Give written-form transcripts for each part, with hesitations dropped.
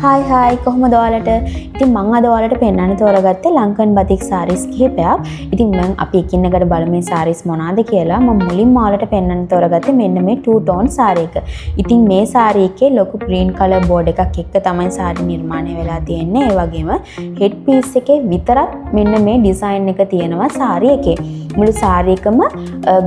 Hi කොහොමද ඔයාලට? ඉතින් මම අද ඔයාලට පෙන්වන්න තෝරගත්තේ ලංකන් බතික් සාරීස් කිහිපයක්. ඉතින් මම අපි එකින් එකට බලමු මේ සාරීස් මොනවාද කියලා. මම මුලින්ම ඔයාලට පෙන්වන්න තෝරගත්තේ මෙන්න මේ two tone සාරී එක. ඉතින් මේ සාරී එකේ ලොකු green color board එකක් එක්ක තමයි සාරී නිර්මාණය වෙලා තියෙන්නේ. ඒ වගේම head piece එකේ විතරක් මෙන්න මේ design එක තියෙනවා සාරී එකේ. මුළු සාරී එකම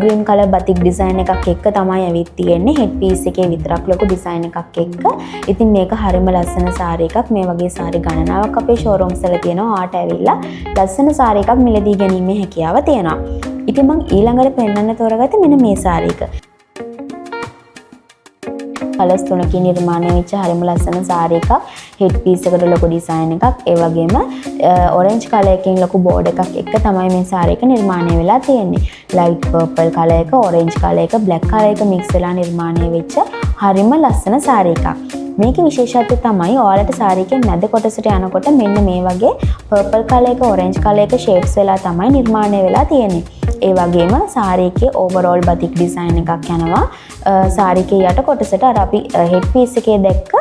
green color batik design එකක් එක්ක තමයි ඇවිත් තියෙන්නේ. head piece එකේ විතරක් ලොකු design එකක් එක්ක. ඉතින් මේක හරිම ලස්සන සාරී එකක්. මේ වගේ සාරී ගණනාවක් අපේ showrooms වල තියෙනවා. ආට ඇවිල්ලා ලස්සන සාරී එකක් මිලදී ගැනීමේ හැකියාව තියෙනවා. ඉතින් මම ඊළඟට පෙන්වන්න තෝරගත්තේ මෙන්න මේ සාරී එක. කලර්ස් තුනකින් නිර්මාණය වෙච්ච හරිම ලස්සන සාරී එකක්. හෙඩ් පීස් එකට ලොකු ඩිසයින් එකක්. ඒ වගේම ඔරෙන්ජ් කලර් එකකින් ලොකු බෝඩ් එකක් එක්ක තමයි මේ සාරී එක නිර්මාණය වෙලා තියෙන්නේ. ලයිට් පර්පල් කලර් එක, ඔරෙන්ජ් කලර් එක, බ්ලැක් කලර් එක මික්ස් වෙලා නිර්මාණය වෙච්ච හරිම ලස්සන සාරී එකක්. මේකේ විශේෂත්වය තමයි ඔයාලට සාරී එකේ මැද කොටසට යනකොට මෙන්න මේ වගේ පර්පල් කලර් එක, ඔරෙන්ජ් කලර් එක ෂේඩ්ස් වෙලා තමයි නිර්මාණය වෙලා තියෙන්නේ. ඒ වගේම සාරී එකේ ඕවරෝල් බතික් ඩිසයින් එකක් යනවා. සාරී එකේ යට කොටසට අර අපි හෙඩ් පීස් එකේ දැක්ක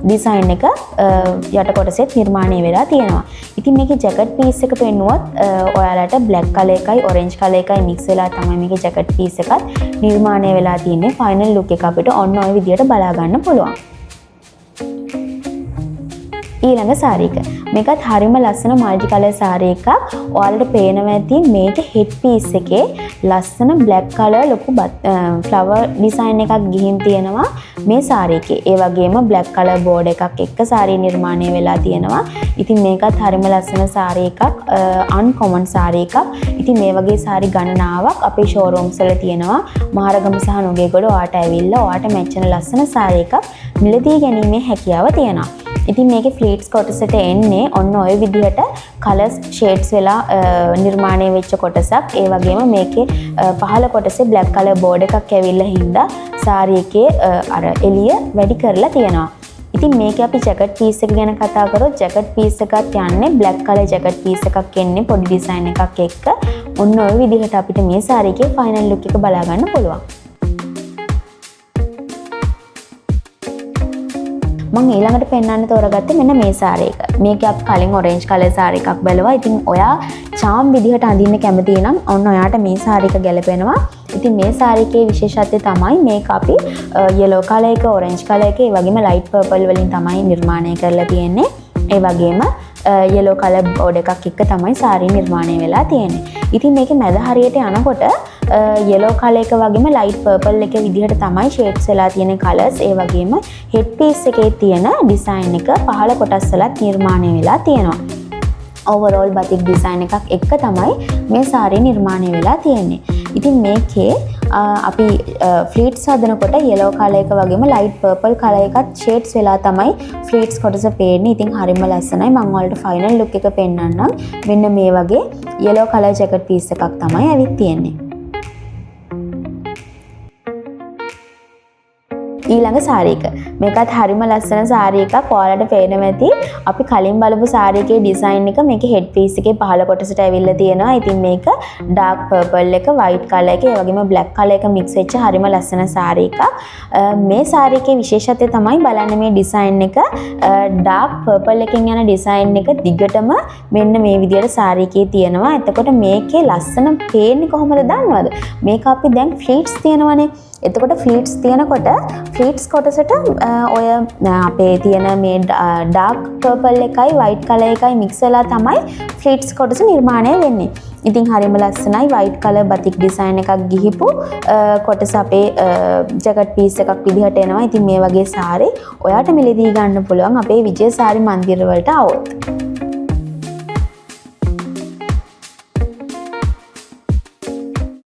ඩිසයින් එක යට කොටසෙත් නිර්මාණය වෙලා තියෙනවා. ඉතින් මේකේ ජැකට් පීස් එක පෙන්නුවොත් ඔයාලට බ්ලැක් කලර් එකයි ඔරෙන්ජ් කලර් එකයි මික්ස් වෙලා තමයි මේකේ ජැකට් පීස් එකත් නිර්මාණය වෙලා තියෙන්නේ. ෆයිනල් ලුක් එක අපිට ඔන්න ඔය විදියට බලා ගන්න පුළුවන්. ඊළඟ සාරී එක. මේකත් හරිම ලස්සන මල්ටි කලර් සාරී එකක්. ඔයාලට පේනවා ඇති මේකේ හෙඩ් පීස් එකේ ලස්සන බ්ලැක් කලර් ලොකු ෆ්ලවර් ඩිසයින් එකක් ගිහින් තියෙනවා මේ සාරී එකේ. ඒ වගේම බ්ලැක් කලර් බෝඩ් එකක් එක්ක සාරී නිර්මාණය වෙලා තියෙනවා. ඉතින් මේකත් හරිම ලස්සන සාරී එකක්. අන්කොමන් සාරී එකක්. ඉතින් මේ වගේ සාරී ගණනාවක් අපේ showrooms වල තියෙනවා. මහරගම සහ නුගේගොඩ ඔයාට ඇවිල්ලා ඔයාට මැච් වෙන ලස්සන සාරී එකක් මිලදී ගැනීමේ හැකියාව තියෙනවා. ඉතින් මේකේ ෆ්ලීට්ස් කොටසට එන්නේ ඔන්න ඔය විදිහට කලර්ස් ෂේඩ්ස් වෙලා නිර්මාණය වෙච්ච කොටසක්. ඒ වගේම මේකේ පහළ කොටසේ බ්ලැක් කලර් බෝඩ් එකක් ඇවිල්ලා හින්දා සාරී එකේ අර එළිය වැඩි කරලා තියෙනවා. ඉතින් මේකේ අපි ජැකට් පීස් එක ගැන කතා කරොත් ජැකට් පීස් එකත් යන්නේ බ්ලැක් කලර් ජැකට් පීස් එකක් එන්නේ පොඩි ඩිසයින් එකක් එක්ක. ඔන්න ඔය විදිහට අපිට මේ සාරී එකේ ෆයිනල් ලුක් එක බලා ගන්න පුළුවන්. මම ඊළඟට පෙන්වන්න තෝරගත්තේ මෙන්න මේ සාරී එක. මේක අපි කලින් ඔරෙන්ජ් කලර් සාරී එකක් බැලුවා. ඉතින් ඔයා චාම් විදිහට අඳින්න කැමති නම් ඔන්න ඔයාට මේ සාරී එක ගැලපෙනවා. ඉතින් මේ සාරී එකේ විශේෂත්වය තමයි මේක අපි yellow කලර් එක, orange කලර් එක, ඒ වගේම light purple වලින් තමයි නිර්මාණය කරලා තියෙන්නේ. ඒ වගේම yellow කලර් බෝඩ් එකක් එක්ක තමයි සාරී නිර්මාණය වෙලා තියෙන්නේ. ඉතින් මේකේ මැද හරියට යනකොට yellow කලර් එක වගේම light purple එක විදිහට තමයි shades වෙලා තියෙන colors. ඒ වගේම head piece එකේ තියෙන design එක පහළ කොටස් වලත් නිර්මාණය වෙලා තියෙනවා. overall batik design එකක් එක්ක තමයි මේ සාරී නිර්මාණය වෙලා තියෙන්නේ. ඉතින් මේකේ අපි ෆ්ලීට්ස් හදනකොට yellow කලර් එක වගේම light purple කලර් එකත් shades වෙලා තමයි ෆ්ලීට්ස් කොටස පේන්නේ. ඉතින් හරිම ලස්සනයි. මම ඔයාලට ෆයිනල් ලුක් එක පෙන්නන්නම්. මෙන්න මේ වගේ yellow කලර් ජැකට් පීස් එකක් තමයි ඇවිත් තියෙන්නේ. ඊළඟ සාරී එක. මේකත් හරිම ලස්සන සාරී එකක්. ඔයාලට පේනවා ඇති අපි කලින් බලපු සාරී එකේ ඩිසයින් එක මේකේ හෙඩ් පීස් එකේ පහළ කොටසට ඇවිල්ලා තියෙනවා. ඉතින් මේක ඩාර්ක් පර්පල් එක, වයිට් කලර් එක, ඒ වගේම බ්ලැක් කලර් එක මික්ස් වෙච්ච හරිම ලස්සන සාරී එකක්. මේ සාරී එකේ විශේෂත්වය තමයි බලන්න මේ ඩිසයින් එක ඩාර්ක් පර්පල් එකෙන් යන ඩිසයින් එක දිගටම මෙන්න මේ විදිහට සාරී එකේ තියෙනවා. එතකොට මේකේ ලස්සන පේන්නේ කොහොමද දන්නවද? මේක අපි දැන් ෆ්ලීට්ස් තියෙනවනේ. එතකොට ෆ්ලීට්ස් තියෙනකොට ෆ්ලීට්ස් කොටසට ඔය අපේ තියෙන මේ ඩාර්ක් පර්පල් එකයි වයිට් කලර් එකයි මික්ස් වෙලා තමයි ෆ්ලීට්ස් කොටස නිර්මාණය වෙන්නේ. ඉතින් හරිම ලස්සනයි වයිට් කලර් බතික් ඩිසයින් එකක් ගිහිපු කොටස අපේ ජැකට් පීස් එකක් විදිහට එනවා. ඉතින් මේ වගේ සාරී ඔයාට මිලදී ගන්න පුළුවන් අපේ විජය සාරි මන්දිර වලට આવොත්.